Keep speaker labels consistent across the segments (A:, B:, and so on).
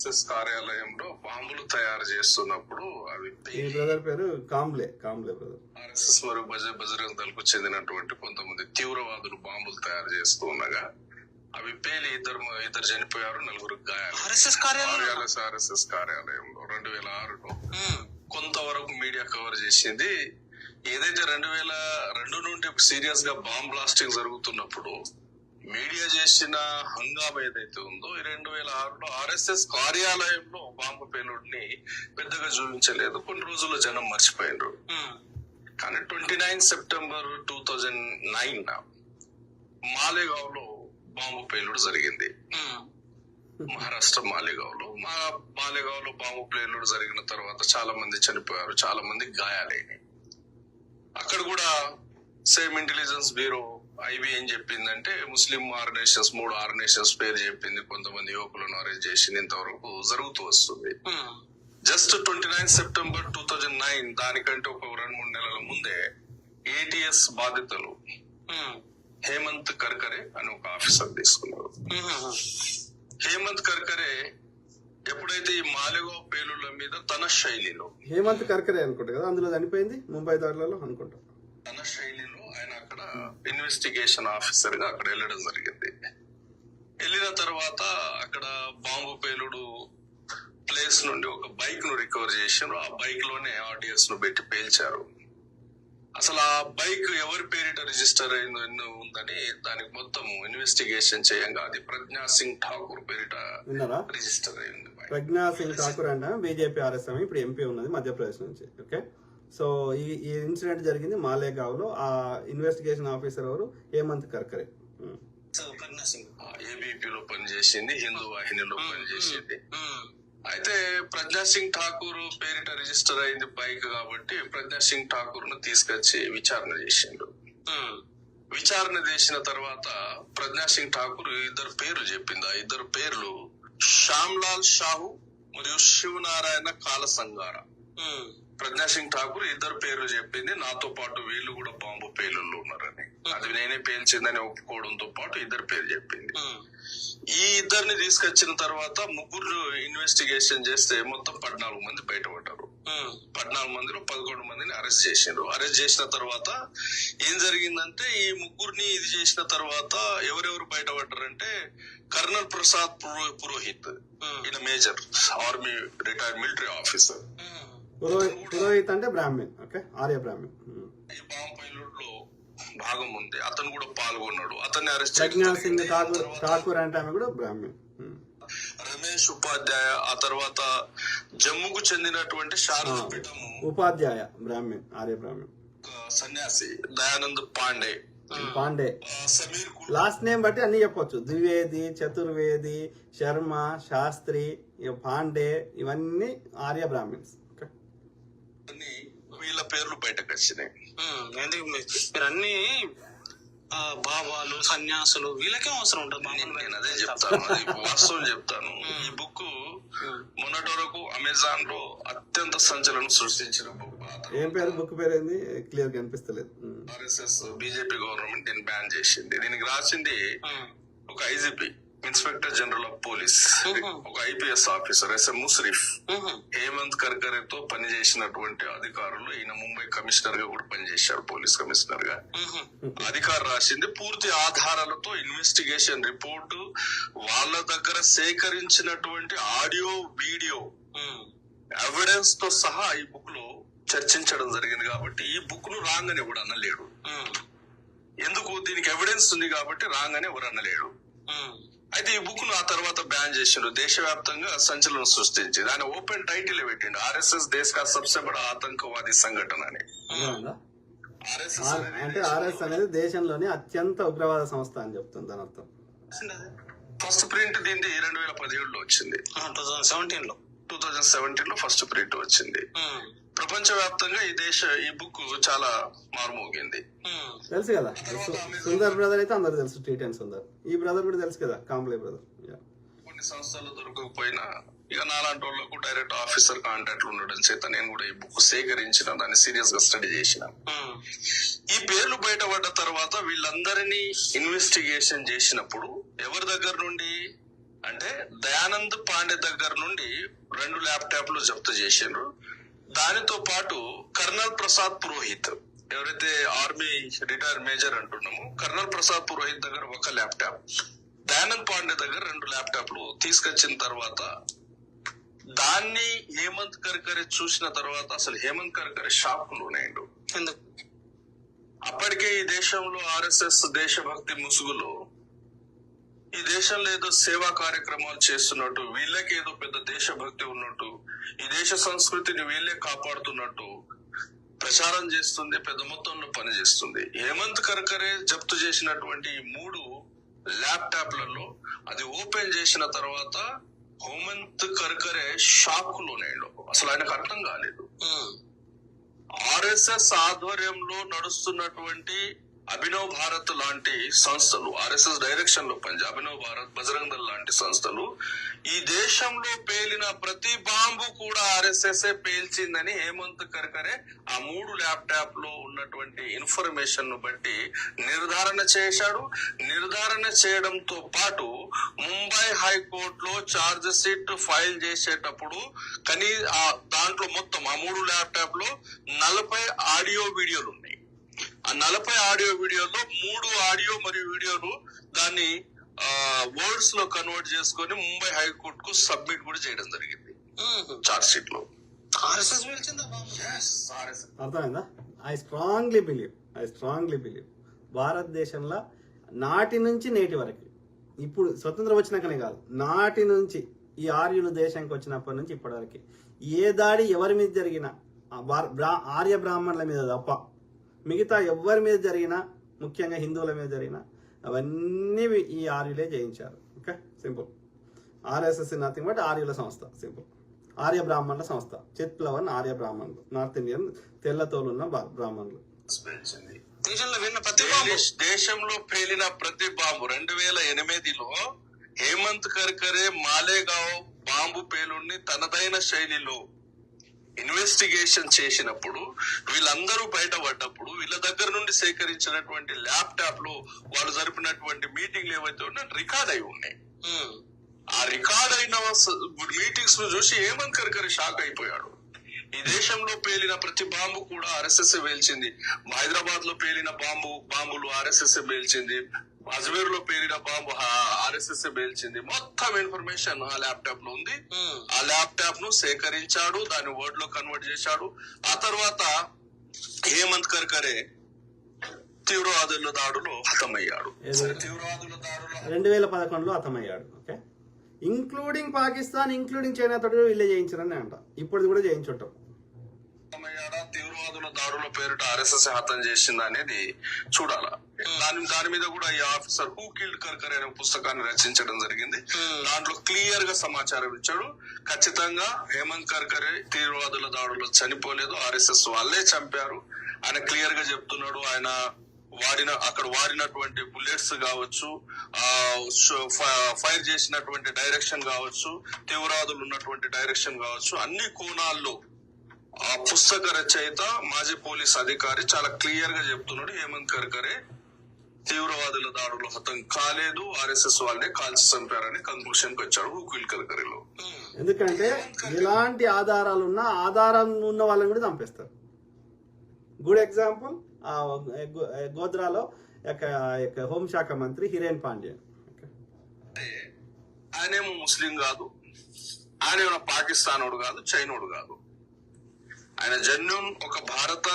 A: RSS కార్యాలయంలో బాంబులు తయారు చేస్తున్నప్పుడు అవి
B: ఈ బ్రదర్ పేరు కాంబ్లే బ్రదర్.
A: ఆర్ఎస్ఎస్ మరియు బజరంగ్ దళకు చెందినటువంటి కొంతమంది తీవ్రవాదులు బాంబులు తయారు చేస్తూ ఉండగా అవి పేలి ఇద్దరు చనిపోయారు, నలుగురు గాయాలు. ఆర్ఎస్ఎస్ కార్యాలయంలో 2006లో కొంతవరకు మీడియా కవర్ చేసింది. ఏదైతే 2002 నుండి సీరియస్ గా బాంబ్ బ్లాస్టింగ్ జరుగుతున్నప్పుడు మీడియా చేసిన హంగామా ఏదైతే ఉందో 2006లో ఆర్ఎస్ఎస్ కార్యాలయంలో బాంబు పేలుడిని పెద్దగా చూపించలేదు. కొన్ని రోజుల్లో జనం మర్చిపోయినారు. కానీ 29 సెప్టెంబర్ 2009 మాలేగావ్ లో బాంబు పేలుడు జరిగింది. మహారాష్ట్ర మాలేగావ్ లో బాంబు పేలుడు జరిగిన తర్వాత చాలా మంది చనిపోయారు, చాలా మంది గాయాలైనాయి. అక్కడ కూడా సేమ్ ఇంటెలిజెన్స్ బ్యూరో ఐబీ ఏం చెప్పిందంటే ముస్లిం ఆర్గనైజేషన్స్ 3 ఆర్గనైజేషన్స్ పేరు చెప్పింది, కొంతమంది యువకులను అరెస్ట్ చేసి ఇంతవరకు జరుగుతూ వస్తుంది. జస్ట్ 29 సెప్టెంబర్ 2009 దానికంటే ఒక 2-3 నెలల ముందే ఏటీఎస్ బాధితులు హేమంత్ కర్కరే అని ఒక ఆఫీసర్ తీసుకున్నారు. హేమంత్ కర్కరే ఎప్పుడైతే ఈ మాలేగావ్ పేలుళ్ల మీద తన శైలిలో,
B: హేమంత్ కర్కరే అనుకుంటా కదా అందులో చనిపోయింది, ముంబై దాడులలో అనుకుంటా,
A: తన శైలిలో ఆయన అక్కడ ఇన్వెస్టిగేషన్ ఆఫీసర్ గా అక్కడ వెళ్ళడం జరిగింది. వెళ్ళిన తర్వాత అక్కడ బాంబు పేలుడు ప్లేస్ నుండి ఒక బైక్ ను రికవర్ చేశారు. ఆ బైక్ లోనే ఆర్డిఎస్ ను పెట్టి పేల్చారు. అసలు ఆ బైక్ ఎవరి పేరిట రిజిస్టర్ అయిందో ఉందని దానికి మొత్తం ఇన్వెస్టిగేషన్ చేయంగా అది ప్రజ్ఞా సింగ్ ఠాకూర్ పేరిట రిజిస్టర్ అయింది.
B: ప్రజ్ఞా సింగ్ ఠాకూర్ అంటే బీజేపీ ఆర్ఎస్ఎం, ఇప్పుడు ఎంపీ ఉన్నది మధ్యప్రదేశ్ నుంచి. ఓకే, సో ఈ ఇన్సిడెంట్ జరిగింది మాలేగావ్ లో. ఆ ఇన్వెస్టిగేషన్ ఆఫీసర్ ఎవరు? హేమంత్ కర్కరే.
A: ఏబీపీలో పనిచేసింది, హిందూ వాహినిలో పనిచేసింది. అయితే ప్రజ్ఞా సింగ్ ఠాకూర్ పేరిట రిజిస్టర్ అయింది బైక్ కాబట్టి ప్రజ్ఞా సింగ్ ఠాకూర్ ను తీసుకొచ్చి విచారణ చేసిండు. విచారణ చేసిన తర్వాత ప్రజ్ఞా సింగ్ ఠాకూర్ ఇద్దరు పేర్లు చెప్పింది. ఆ ఇద్దరు పేర్లు శ్యామ్లాల్ షాహు మరియు శివనారాయణ కాలసంగార. ప్రజ్ఞా సింగ్ ఠాకూర్ ఇద్దరు పేర్లు చెప్పింది. నాతో పాటు వీళ్ళు కూడా బాంబు పేలుళ్ళు ఉన్నారని, అది నేనే పేల్చిందని ఒప్పుకోవడంతో పాటు ఇద్దరు పేరు చెప్పింది. ఈ ఇద్దరిని తీసుకొచ్చిన తర్వాత ముగ్గురు ఇన్వెస్టిగేషన్ చేస్తే మొత్తం 14 మంది బయటపడ్డారు. 14 మందిలో 11 మందిని అరెస్ట్ చేసిండ్రు. అరెస్ట్ చేసిన తర్వాత ఏం జరిగిందంటే ఈ ముగ్గురిని ఇది చేసిన తర్వాత ఎవరెవరు బయటపడ్డారంటే కర్నల్ ప్రసాద్ పురోహిత్, ఈయన major army retired military officer.
B: Purohit అంటే బ్రాహ్మణ్, ఓకే, ఆర్య బ్రాహ్మణ్.
A: ఈ బాంబు పేలుడులో భాగం ఉంది, అతను కూడా పాల్గొన్నాడు. అతన్ని అరెస్ట్
B: ప్రజ్ఞా సింగ్ ఠాకూర్ అంటే ఆమె కూడా బ్రాహ్మణ్.
A: రమేష్ ఉపాధ్యాయ, ఆ తర్వాత జమ్ముకు చెందినటువంటి శారదాపీఠము
B: ఉపాధ్యాయ బ్రాహ్మణ్, ఆర్య బ్రాహ్మణ్.
A: సన్యాసి దయానంద్ పాండే, సమీర్
B: లాస్ట్ నేమ్ బట్టి అన్ని చెప్పొచ్చు. ద్వివేది, చతుర్వేది, శర్మ, శాస్త్రి, పాండే, ఇవన్నీ ఆర్య బ్రాహ్మణ్స్.
A: వీళ్ళ పేర్లు బయటకు వచ్చినాయి.
C: మీరు అన్ని బాబాలు సన్యాసులు వీళ్ళకే అవసరం ఉంటుంది.
A: నేను అదే చెప్తాను, వాస్తవం చెప్తాను. ఈ బుక్ మొన్నటి వరకు అమెజాన్ లో అత్యంత సంచలనం సృష్టించిన బుక్.
B: ఏం పేరు బుక్ పేరు ఏంది? క్లియర్ గా అనిపిస్తలేదు.
A: ఆర్ఎస్ఎస్ బీజేపీ గవర్నమెంట్ దీన్ని బ్యాన్ చేసింది. దీనికి రాసింది ఒక IGP, inspector general of police, ఒక IPS officer SM Mushrif. Hemant Karkare తో పనిచేసినటువంటి అధికారులు, ఈయన ముంబై కమిషనర్ గా కూడా పనిచేశారు, పోలీస్ కమిషనర్ గా. అధికారు రాసింది పూర్తి ఆధారాలతో ఇన్వెస్టిగేషన్ రిపోర్టు, వాళ్ళ దగ్గర సేకరించినటువంటి ఆడియో వీడియో ఎవిడెన్స్ తో సహా ఈ బుక్ లో చర్చించడం జరిగింది. కాబట్టి ఈ బుక్ ను రాంగ్ అని ఎవడు అనలేడు. ఎందుకు? దీనికి ఎవిడెన్స్ ఉంది కాబట్టి రాంగ్ అని ఎవరు అనలేడు. అయితే ఈ బుక్ ను ఆ తర్వాత బ్యాన్ చేసిండ్రు. దేశవ్యాప్తంగా సంచలనం సృష్టించి దాని ఓపెన్ టైటిల్ పెట్టిండు, ఆర్ఎస్ఎస్ దేశ్ కా సబ్సే బడా ఆతంకవాది సంఘటన అని.
B: అంటే ఆర్ఎస్ అనేది దేశంలోని అత్యంత ఉగ్రవాద సంస్థ అని చెప్తుంది దాని అర్థం.
A: ఫస్ట్ ప్రింట్ దీన్ని 2017లో వచ్చింది. 2017లో ఫస్ట్ ప్రింట్ వచ్చింది. ప్రపంచవ్యాప్తంగా ఈ బుక్ చాలా మారుమోగింది.
B: తెలుసు కదా, సుందర్ బ్రదర్ అయితే అందరు తెలుసు, టీ10 సుందర్. ఈ బ్రదర్ కూడా తెలుసు కదా, కాంబ్లే బ్రదర్.
A: కొన్ని సంస్థలు దొరకకపోయినా ఇక నాలాంటి వాళ్ళకు డైరెక్ట్ ఆఫీసర్ కాంటాక్ట్లు ఉండడం చేత నేను కూడా ఈ బుక్ సేకరించిన, దాన్ని సీరియస్ గా స్టడీ చేసిన. ఈ పేర్లు బయటపడ్డ తర్వాత వీళ్ళందరినీ ఇన్వెస్టిగేషన్ చేసినప్పుడు ఎవరి దగ్గర నుండి అంటే దయానంద్ పాండే దగ్గర నుండి 2 ల్యాప్టాప్లు జప్తు చేసిండ్రు. దానితో పాటు కర్నల్ ప్రసాద్ పురోహిత్, ఎవరైతే ఆర్మీ రిటైర్ మేజర్ అంటున్నామో, కర్నల్ ప్రసాద్ పురోహిత్ దగ్గర 1 ల్యాప్టాప్, దయానంద్ పాండే దగ్గర 2 ల్యాప్టాప్లు తీసుకొచ్చిన తర్వాత దాన్ని హేమంత్ కర్కరే చూసిన తర్వాత అసలు హేమంత్ కర్కరే షాక్ లోనైండు.
C: ఎందుకు?
A: అప్పటికే ఈ దేశంలో ఆర్ఎస్ఎస్ దేశభక్తి ముసుగులో ఈ దేశంలో ఏదో సేవా కార్యక్రమాలు చేస్తున్నట్టు, వీళ్ళకి ఏదో పెద్ద దేశభక్తి ఉన్నట్టు, ఈ దేశ సంస్కృతిని వీళ్ళే కాపాడుతున్నట్టు ప్రచారం చేస్తుంది, పెద్ద మొత్తంలో పనిచేస్తుంది. హేమంత్ కర్కరే జప్తు చేసినటువంటి 3 ల్యాప్టాప్లలో అది ఓపెన్ చేసిన తర్వాత హేమంత్ కర్కరే షాక్ లోనేడు. అసలు ఆయనకు అర్థం కాలేదు. ఆర్ఎస్ఎస్ ఆధ్వర్యంలో నడుస్తున్నటువంటి అభినవ్ భారత్ లాంటి సంస్థలు, ఆర్ఎస్ఎస్ డైరెక్షన్ లో పనిచేసే అభినవ్ భారత్, బజరంగ్ దళ్ లాంటి సంస్థలు ఈ దేశంలో పేలిన ప్రతి బాంబు కూడా ఆర్ఎస్ఎస్ పేల్చిందని హేమంత్ కర్కరే ఆ 3 ల్యాప్టాప్ లో ఉన్నటువంటి ఇన్ఫర్మేషన్ ను బట్టి నిర్ధారణ చేశాడు. నిర్ధారణ చేయడంతో పాటు ముంబై హైకోర్టులో ఛార్జ్ షీట్ ఫైల్ చేసేటప్పుడు దాంట్లో మొత్తం ఆ 3 ల్యాప్టాప్ లో 40 ఆడియో వీడియోలు ఉన్నాయి. ఆ 40 ఆడియో వీడియోలో 3 ఆడియో మరియు వీడియోలు దాన్ని వర్డ్స్ లో కన్వర్ట్ చేసుకొని ముంబై హైకోర్టు కు సబ్మిట్ కూడా చేయడం జరిగింది చార్జ్ షీట్ లో.
B: అర్థమైందా? ఐ స్ట్రాంగ్లీ బిలీవ్ భారతదేశంలో నాటి నుంచి నేటి వరకు, ఇప్పుడు స్వతంత్రం వచ్చినాకనే కాదు, నాటి నుంచి ఈ ఆర్యులు దేశానికి వచ్చినప్పటి నుంచి ఇప్పటి వరకు ఏ దాడి ఎవరి మీద జరిగినా ఆర్య బ్రాహ్మణుల మీద తప్ప మిగతా ఎవరి మీద జరిగినా, ముఖ్యంగా హిందువుల మీద జరిగినా, అవన్నీ ఈ ఆర్యులే జయించారు. Okay, simple. RSS nothing but ఆర్యుల సంస్థ, సింపుల్. ఆర్య బ్రాహ్మణుల సంస్థ, చిత్ప్లవన్ ఆర్య బ్రాహ్మణులు, నార్త్ ఇండియన్ తెల్లతోలున్న బ్రాహ్మణులు.
A: దేశంలో పేలిన ప్రతి బాంబు 2008లో హేమంత్ కర్కరే మాలేగావ్ బాంబు పేలుడిని తనదైన శైలిలో ఇన్వెస్టిగేషన్ చేసినప్పుడు, వీళ్ళందరూ బయటపడ్డప్పుడు వీళ్ళ దగ్గర నుండి సేకరించినటువంటి ల్యాప్టాప్ లో వాళ్ళు జరిపినటువంటి మీటింగ్లు ఏవైతే ఉన్నాయో రికార్డ్ అయి ఉన్నాయి. ఆ రికార్డ్ అయిన మీటింగ్స్ ను చూసి హేమంత్ కర్కరే షాక్ అయిపోయాడు. ఈ దేశంలో పేలిన ప్రతి బాంబు కూడా ఆర్ఎస్ఎస్ పేల్చింది. హైదరాబాద్ లో పేలిన బాంబులు ఆర్ఎస్ఎస్ పేల్చింది. అజ్మీర్ లో పేలిన బాంబు ఆర్ఎస్ఎస్ పేల్చింది. మొత్తం ఇన్ఫర్మేషన్ ఆ ల్యాప్టాప్ లో ఉంది. ఆ ల్యాప్టాప్ ను సేకరించాడు, దాన్ని వర్డ్ లో కన్వర్ట్ చేశాడు. ఆ తర్వాత హేమంత్ కర్కరే తీవ్రవాదుల దాడులో హతమయ్యాడు.
B: 2011లో హతమయ్యాడు. Okay, including Pakistan, including China తోటి వీళ్ళే చేయించారని అంట. ఇప్పుడు కూడా చేయించుంటాం.
A: తీవ్రవాదుల దాడుల పేరిట ఆర్ఎస్ఎస్ హతం చేసింది అనేది చూడాలా. దాని మీద కూడా ఈ ఆఫీసర్ హూ కిల్డ్ కర్కరే అనే పుస్తకాన్ని రచించడం జరిగింది. దాంట్లో క్లియర్ గా సమాచారం ఇచ్చాడు. ఖచ్చితంగా హేమంత్ కర్కరే తీవ్రవాదుల దాడుల్లో చనిపోలేదు, ఆర్ఎస్ఎస్ వాళ్ళే చంపారు. ఆయన క్లియర్ గా చెప్తున్నాడు. ఆయన అక్కడ వాడినటువంటి బుల్లెట్స్ కావచ్చు, ఫైర్ చేసినటువంటి డైరెక్షన్ కావచ్చు, తీవ్రవాదులు ఉన్నటువంటి డైరెక్షన్ కావచ్చు, అన్ని కోణాల్లో ఆ పుస్తక రచయిత మాజీ పోలీస్ అధికారి చాలా క్లియర్ గా చెప్తున్నాడు. హేమంత్ కర్కరే తీవ్రవాదుల దాడులు హతం కాలేదు, ఆర్ఎస్ఎస్ వాళ్ళే కాల్చి చంపారని కంక్లూషన్ కి వచ్చాడు హుకిల్ కర్కరేలో.
B: ఎందుకంటే ఎలాంటి ఆధారాలు ఉన్న వాళ్ళని కూడా చంపేస్తారు. గుడ్ ఎగ్జాంపుల్, గోద్రాలో హోంశాఖ మంత్రి హిరేన్ పాండ్యన్.
A: ఆయనేమో ముస్లిం కాదు, ఆయనేమో పాకిస్తానోడు కాదు, చైనోడు కాదు. ఆయన జన్యున్ ఒక భారత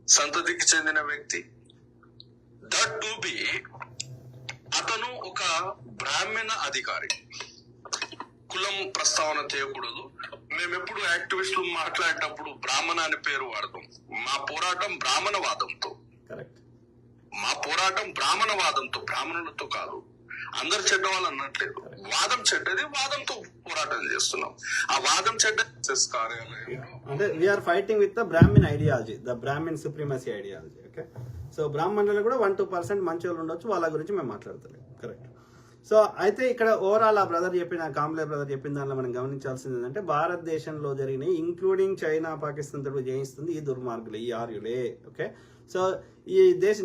A: సంతతికి చెందిన వ్యక్తి. దట్ టు బి అతను ఒక బ్రాహ్మణ అధికారి. కులం ప్రస్తావన చేయకూడదు. మేమెప్పుడు యాక్టివిస్టులు మాట్లాడేటప్పుడు బ్రాహ్మణ అనే పేరు వాడతాం. మా పోరాటం బ్రాహ్మణవాదంతో, బ్రాహ్మణులతో కాదు. అందరు చెడ్డ వాళ్ళు అన్నట్లేదు. వాదం చెడ్డది, వాదంతో పోరాటం చేస్తున్నాం. ఆ వాదం చెడ్డ కార్యాలయం
B: అంటే we're fighting with the Brahman ideology, the Brahman supremacy ideology. Okay, so బ్రాహ్మణులు కూడా 1-2% మంచి వాళ్ళు ఉండొచ్చు, వాళ్ళ గురించి మేము మాట్లాడతలేం. కరెక్ట్. సో అయితే ఇక్కడ ఓవరాల్ కాంబ్లే బ్రదర్ చెప్పిన దానిలో మనం గమనించాల్సింది ఏంటంటే, భారతదేశంలో జరిగిన ఇంక్లూడింగ్ చైనా, పాకిస్తాన్ తోటి జయిస్తుంది ఈ దుర్మార్గులు, ఈ ఆర్యులే. ఓకే, సో ఈ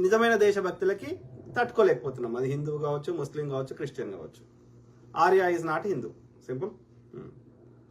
B: నిజమైన దేశభక్తులకి తట్టుకోలేకపోతున్నాం. అది హిందువు కావచ్చు, ముస్లిం కావచ్చు, క్రిస్టియన్ కావచ్చు. Arya is not Hindu. Simple.